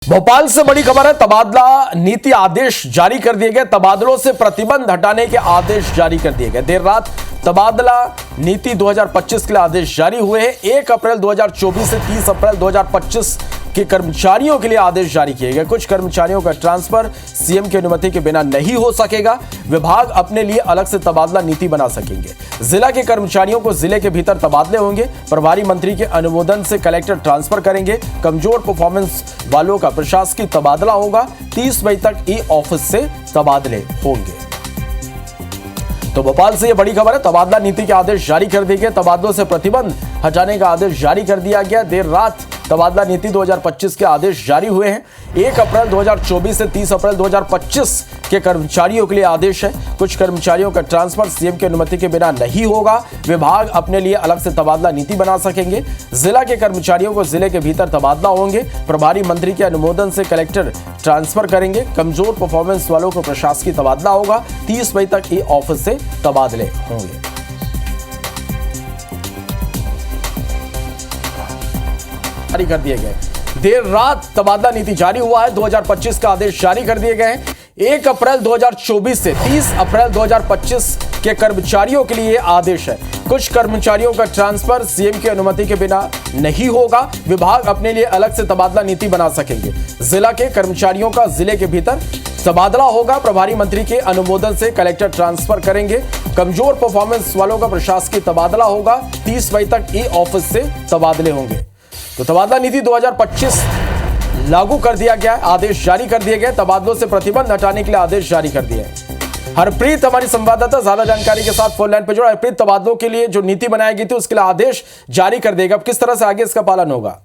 भोपाल से बड़ी खबर है। तबादला नीति आदेश जारी कर दिए गए। तबादलों से प्रतिबंध हटाने के आदेश जारी कर दिए गए। देर रात तबादला नीति 2025 के लिए आदेश जारी हुए हैं। 1 अप्रैल 2024 से 30 अप्रैल 2025 के कर्मचारियों के लिए आदेश जारी किए गए। कुछ कर्मचारियों का ट्रांसफर सीएम की अनुमति के बिना नहीं हो सकेगा। विभाग अपने लिए अलग से तबादला नीति बना सकेंगे। जिला के कर्मचारियों को जिले के भीतर तबादले होंगे। प्रभारी मंत्री के अनुमोदन से कलेक्टर ट्रांसफर करेंगे। कमजोर परफॉर्मेंस वालों का प्रशासकीय तबादला होगा। 30 मई तक ई ऑफिस से तबादले होंगे। तो भोपाल से यह बड़ी खबर है। तबादला नीति के आदेश जारी कर दिए गए। तबादलों से प्रतिबंध हटाने का आदेश जारी कर दिया गया। देर रात तबादला नीति 2025 के आदेश जारी हुए हैं। 1 अप्रैल 2024 से 30 अप्रैल 2025 के कर्मचारियों के लिए आदेश है। कुछ कर्मचारियों का ट्रांसफर सीएम की अनुमति के बिना नहीं होगा। विभाग अपने लिए अलग से तबादला नीति बना सकेंगे। जिला के कर्मचारियों को जिले के भीतर तबादला होंगे। प्रभारी मंत्री के अनुमोदन से कलेक्टर ट्रांसफर करेंगे। कमजोर परफॉर्मेंस वालों को प्रशासकीय तबादला होगा। 30 मई तक ई ऑफिस से तबादले होंगे। जारी कर दिए गए। देर रात तबादला नीति जारी हुआ है। 2025 का आदेश जारी कर दिए गए हैं। 1 अप्रैल 2024 से 30 अप्रैल 2025 के कर्मचारियों के लिए आदेश है। कुछ कर्मचारियों का ट्रांसफर सीएम की अनुमति के बिना नहीं होगा। विभाग अपने लिए अलग से तबादला नीति बना सकेंगे। जिला के कर्मचारियों का जिले के भीतर तबादला होगा। प्रभारी मंत्री के अनुमोदन से कलेक्टर ट्रांसफर करेंगे। कमजोर परफॉर्मेंस वालों का प्रशासकीय तबादला होगा। 30 मई तक ई ऑफिस से तबादले होंगे। तो तबादला नीति 2025 लागू कर दिया गया। आदेश जारी कर दिए गए। तबादलों से प्रतिबंध हटाने के लिए आदेश जारी कर दिए। हरप्रीत हमारी संवाददाता ज्यादा जानकारी के साथ फोन लाइन पर जुड़ा। हरप्रीत, तबादलों के लिए जो नीति बनाई गई थी उसके लिए आदेश जारी कर देगा। अब किस तरह से आगे इसका पालन होगा?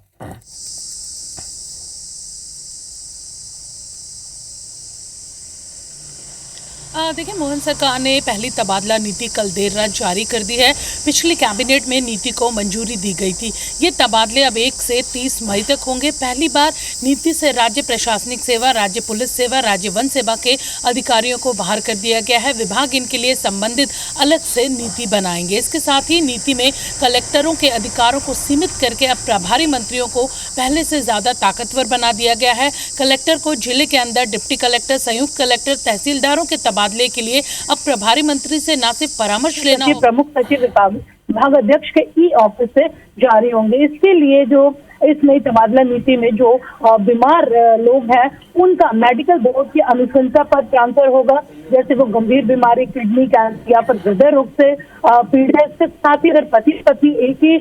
देखिए, मोहन सरकार ने पहली तबादला नीति कल देर रात जारी कर दी है। पिछली कैबिनेट में नीति को मंजूरी दी गई थी। ये तबादले अब 1 से 30 मई तक होंगे। पहली बार नीति से राज्य प्रशासनिक सेवा, राज्य पुलिस सेवा, राज्य वन सेवा के अधिकारियों को बाहर कर दिया गया है। विभाग इनके लिए संबंधित अलग से नीति बनाएंगे। इसके साथ ही नीति में कलेक्टरों के अधिकारों को सीमित करके अब प्रभारी मंत्रियों को पहले से ज्यादा ताकतवर बना दिया गया है। कलेक्टर को जिले के अंदर डिप्टी कलेक्टर, संयुक्त कलेक्टर, तहसीलदारों के तबादले के लिए अब प्रभारी मंत्री से न सिर्फ परामर्श लेना होगा, प्रमुख सचिव विभाग अध्यक्ष के ई ऑफिस से जारी होंगे। इसके लिए जो इस नई तबादला नीति में जो बीमार लोग हैं उनका मेडिकल बोर्ड की अनुशंसा पर ट्रांसफर होगा। जैसे वो गंभीर बीमारी, किडनी कैंसर या फिर हृदय रोग से पीड़ित है। इसके साथ ही अगर पति एक ही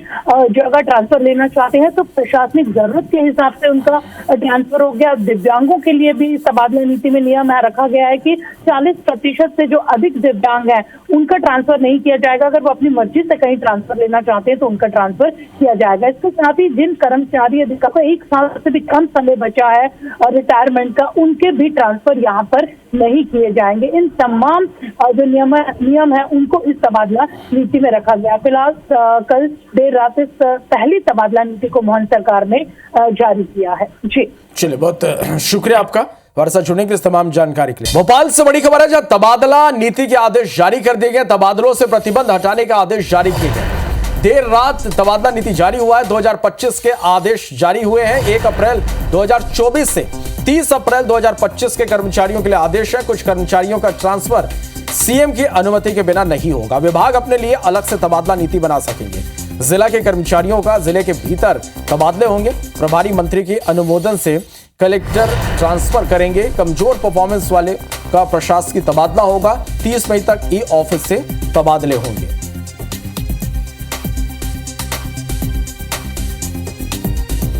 जगह ट्रांसफर लेना चाहते हैं तो प्रशासनिक जरूरत के हिसाब से उनका ट्रांसफर हो गया। दिव्यांगों के लिए भी इस तबादला नीति में नियम रखा गया है कि 40% से जो अधिक दिव्यांग है उनका ट्रांसफर नहीं किया जाएगा। अगर वो अपनी मर्जी से कहीं ट्रांसफर लेना चाहते हैं तो उनका ट्रांसफर किया जाएगा। इसके साथ ही जिन कर्मचारी अधिकारी को 1 साल से भी कम समय बचा है और रिटायरमेंट का, उनके भी ट्रांसफर यहाँ पर नहीं किए जाएंगे। इन तमाम जो नियम है उनको इस तबादला नीति में रखा गया। फिलहाल कल देर रात इस पहली तबादला नीति को मोहन सरकार ने जारी किया है। जी चलिए, बहुत शुक्रिया आपका हमारे साथ जुड़ने के लिए, तमाम जानकारी के लिए। भोपाल से बड़ी खबर है जहां तबादला नीति के आदेश जारी कर दिए गए। तबादलों से प्रतिबंध हटाने का आदेश जारी किए गए। देर रात तबादला नीति जारी हुआ है। 2025 के आदेश जारी हुए हैं। 1 अप्रैल 2024 से 30 अप्रैल 2025 के कर्मचारियों के लिए आदेश है। कुछ कर्मचारियों का ट्रांसफर सीएम की अनुमति के बिना नहीं होगा। विभाग अपने लिए अलग से तबादला नीति बना सकेंगे। जिला के कर्मचारियों का जिले के भीतर तबादले होंगे। प्रभारी मंत्री के अनुमोदन से कलेक्टर ट्रांसफर करेंगे। कमजोर परफॉर्मेंस वाले का प्रशासकीय तबादला होगा। 30 मई तक ई ऑफिस से तबादले होंगे।